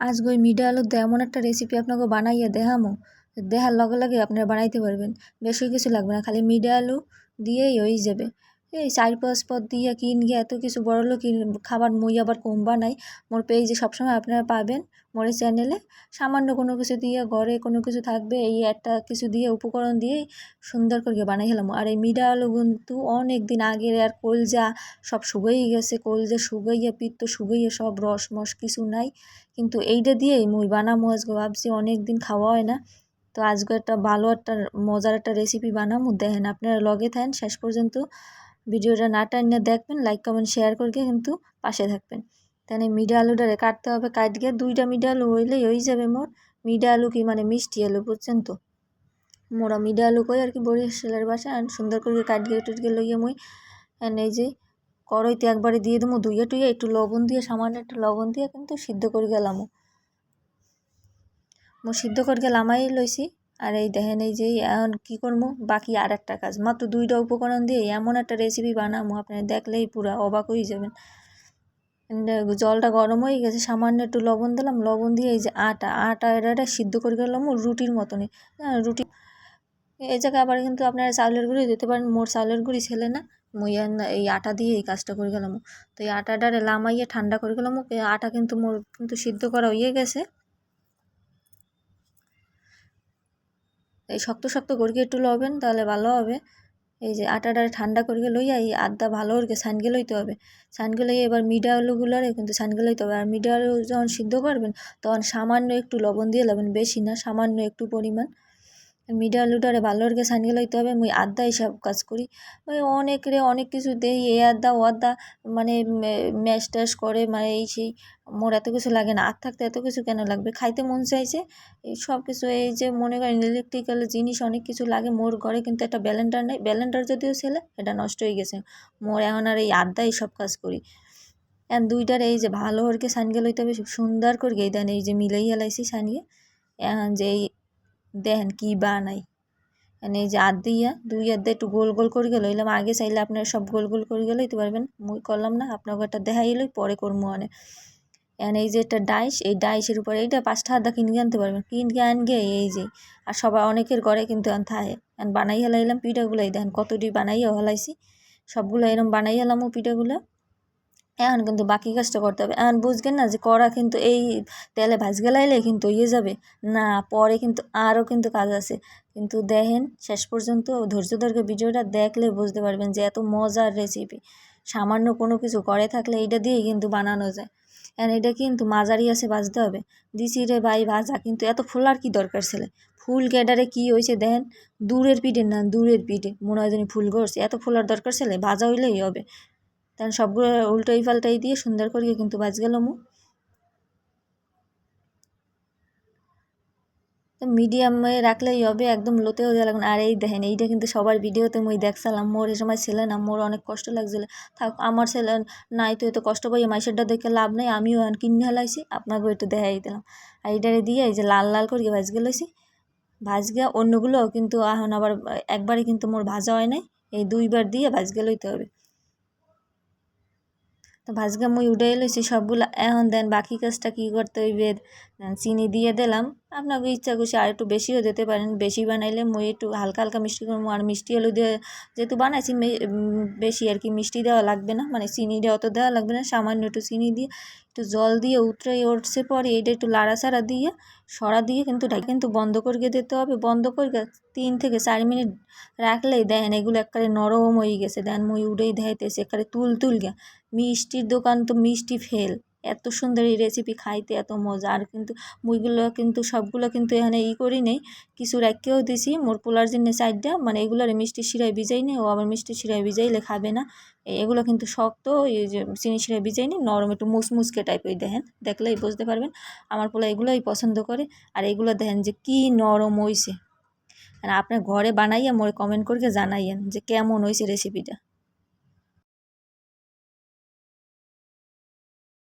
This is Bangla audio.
আজকে ওই মিডা আলুর দিয়ে এমন একটা রেসিপি আপনাকে বানাইয়া দেখামো, দেখার লগে লগে আপনারা বানাইতে পারবেন। বেশি কিছু লাগবে না, খালি মিডা আলু দিয়েই হয়ে যাবে। এই 4-5 পদ দিয়ে কিন গিয়ে এত কিছু বড় লোক খাবার মুই আবার কম বানাই। মোর পেজে সবসময় আপনারা পাবেন, মোর চ্যানেলে সামান্য কোনো কিছু দিয়ে ঘরে কোনো কিছু থাকবে, এই একটা কিছু দিয়ে উপকরণ দিয়েই সুন্দর করে বানাই হেলাম। আর এই মিডা আলু কিন্তু অনেক দিন আগের, আর কলজা সব শুকাই গেছে, কলজা শুকাইয়া পিত্ত শুকাইয়া সব রস মস কিছু নাই। কিন্তু এইটা দিয়েই মুই বানামো আজকে, ভাবছি অনেক দিন খাওয়া হয় না, তো আজকে একটা ভালো একটা মজার একটা রেসিপি বানামো। দেখেন আপনারা লগে থাকেন শেষ পর্যন্ত, ভিডিওটা না টাইনে দেখবেন, লাইক কমেন্ট শেয়ার করে কিন্তু পাশে থাকবেন। তাহলে মিডা আলুটারে কাটতে হবে, কাটকে 2টা মিডা আলু হইলেই হয়ে যাবে মোর। মিডা আলু কি মানে মিষ্টি আলু, বুঝছেন তো, মোরা মিডা আলু কই আর কি বরিশালের বাসা। আর সুন্দর করে কাটকে টুটকে লইয়া মুই এই যে কড়াইতে একবারে দিয়ে দেবো, ধুইয়া টুইয়া একটু লবণ দিয়ে, সামান্য একটু লবণ দিয়ে কিন্তু সিদ্ধ করে গেলাম। সিদ্ধ করে লামাই লইছি। আর এই দেখেন এই যে এখন কী করবো, বাকি আর একটা কাজ, মাত্র 2টা উপকরণ দিয়ে এমন একটা রেসিপি বানাবো আপনারা দেখলেই পুরা অবাক হয়ে যাবেন। জলটা গরম হয়ে গেছে, সামান্য একটু লবণ দিলাম, লবণ দিয়ে এই যে আটা এটা সিদ্ধ করে গেলাম রুটির মতনই। রুটি এই জায়গায় আবার কিন্তু আপনারা চাউলের গুঁড়ি দিতে পারেন, মোর চাউলের গুঁড়ি ছেলে না, মুই এই আটা দিয়ে এই কাজটা করে গেলাম। তো এই আটাটারে লামাইয়ে ঠান্ডা করে গেলাম। আটা কিন্তু মোর কিন্তু সিদ্ধ করা হয়ে গেছে। এই শক্ত শক্ত করে একটু লবেন, তাহলে ভালো হবে। এই যে আটাটা ঠান্ডা করে লইয়া এই আদা ভালো করে ছানকে লইতে হবে। ছানকে লইয়া এবার মিডা আলুগুলোরে কিন্তু ছানকে লইতে হবে। আর মিডা আলু যখন সিদ্ধ করবেন তখন সামান্য একটু লবণ দিয়ে লবেন, বেশি না, সামান্য একটু পরিমাণ। মিডা আলুটারে ভালো করে ছানিয়ে লইতে হবে। মুই আদা হিসাব কাজ করি, ওই অনেকরে অনেক কিছু দেই, এ আদা ও আদা মানে ম্যাশ ট্যাশ করে, মানে এই সেই। মোর এত কিছু লাগে না, আর থাকতে এত কিছু কেন লাগবে, খাইতে মন চাইছে এই সব কিছু। এই যে মনে করেন ইলেকট্রিক্যাল জিনিস অনেক কিছু লাগে, মোর ঘরে কিন্তু একটা ব্লেন্ডার নেই, ব্লেন্ডার যদিও ছেলে এটা নষ্ট হয়ে গেছে। মোর এখন আর এই আদাই সব কাজ করি। এখন 2টার এই যে ভালো করে ছানিয়ে লইতে হবে সুন্দর করে, এই দেন এই যে মিলাইয়া লাইছি ছানিয়ে। এখন যে দেখেন কি বানাই, মানে এই যে দিয়া 2 দিয়ে একটু গোল গোল করে লইলাম। আগে চাইলে আপনারা সব গোল গোল করে লইতে পারবেন, মুই করলাম না, আপনাকে একটা দেখাই লই, পরে করবো অনেক। এখন এই যে একটা ডাইশ, এই ডাইশের উপরে এইটা 5 টাকা দা কিনে আনতে পারবেন, কিনকে আনগে এই যে। আর সবার অনেকের ঘরে কিন্তু থাকে। এখন বানাই হেলাইলাম পিঠাগুলো, এই দেখেন কতটি বানাইয়া হলাইছি, সবগুলো এরকম বানাই হেলাম পিঠাগুলো। এখন কিন্তু বাকি কাজটা করতে হবে। এখন বুঝবেন না যে কড়া কিন্তু এই তেলে ভাজগে লাইলে কিন্তু ইয়ে যাবে না, পরে কিন্তু আরও কিন্তু কাজ আছে। কিন্তু দেখেন শেষ পর্যন্ত ধৈর্য ধরে ভিডিওটা দেখলে বুঝতে পারবেন যে এত মজার রেসিপি। সামান্য কোনো কিছু করে থাকলে এইটা দিয়েই কিন্তু বানানো যায়। এখন এটা কিন্তু মাঝারি আছে ভাজতে হবে। দিছি রে ভাই ভাজা, কিন্তু এত ফোলার কি দরকার ছেলে, ফুল ক্যাডারে কি হয়েছে দেখেন, দূরের পিঠে না দূরের পিঠে মনে হয় জানি ফুল করছে, এত ফোলার দরকার ছেলে, ভাজা হইলেই হবে। তখন সবগুলো উল্টাই পাল্টাই দিয়ে সুন্দর করে কিন্তু বাজ গেল তো মিডিয়ামে রাখলেই হবে, একদম লোতেও দেওয়া লাগবে না। আর এই দেখেন এইটা কিন্তু সবার ভিডিওতে মুই দেখছিলাম, মোর এই সময় ছেলে না, মোর অনেক কষ্ট লাগছিল। থাক আমার ছেলে নাই তো এত কষ্ট পাই, মাইসেরটা দেখে লাভ নেই, আমিও কিনে হেলাইছি, আপনাকেও একটু দেখাই দিলাম। আর এইটারে দিয়ে এই যে লাল লাল করে ভাজ গেলাইছি, ভাজ গিয়া অন্যগুলোও কিন্তু এখন আবার একবারে কিন্তু মোর ভাজা হয় নাই, এই 2বার দিয়ে ভাজ লইতে হবে। তো ভাজগা মুই উঠে লইছি সবগুলা। এখন দেন বাকি কাজটা কী করতে হইবে, চিনি দিয়ে দিলাম, আপনাকে ইচ্ছা খুশি আর একটু বেশিও দিতে পারেন, বেশি বানাইলে মুই একটু হালকা হালকা মিষ্টি করবো। আর মিষ্টি আলু দিয়ে যেহেতু বানাইছি বেশি আর কি মিষ্টি দেওয়া লাগবে না, মানে চিনি দেওয়া তো দেওয়া লাগবে না, সামান্য একটু চিনি দিয়ে একটু জল দিয়ে উতরে উঠছে পরে এইটা একটু লাড়াচাড়া দিয়ে সরা দিয়ে কিন্তু কিন্তু বন্ধ করে দিতে হবে। বন্ধ করে 3 থেকে 4 মিনিট রাখলেই দেখেন এগুলো একবারে নরম হয়ে গেছে। দেন মুই উঠেই দেখাইতেছি একবারে তুল গা, মিষ্টির দোকান তো মিষ্টি ফেল, এত সুন্দর এই রেসিপি খাইতে এত মজা। আর কিন্তু মুইগুলো কিন্তু সবগুলো কিন্তু এখানে করি নেই, কিছু রাখতেও দিছি মোর পোলার জন্য সাইডটা, মানে এগুলোর মিষ্টি শিরায় ভিজাই নেই, ও আবার মিষ্টি শিরায় ভিজাইলে খাবে না। এগুলো কিন্তু শক্ত, এই যে চিনি শিরায় ভিজাই নি, নরম একটু মুসমুসকে টাইপের, দেখেন দেখলেই বুঝতে পারবেন। আমার পোলা এগুলোই পছন্দ করে। আর এগুলো দেখেন যে কি নরম হইছে। আর আপনার ঘরে বানাইয়া মোরে কমেন্ট করে জানাইয়েন যে কেমন হয়েছে রেসিপিটা।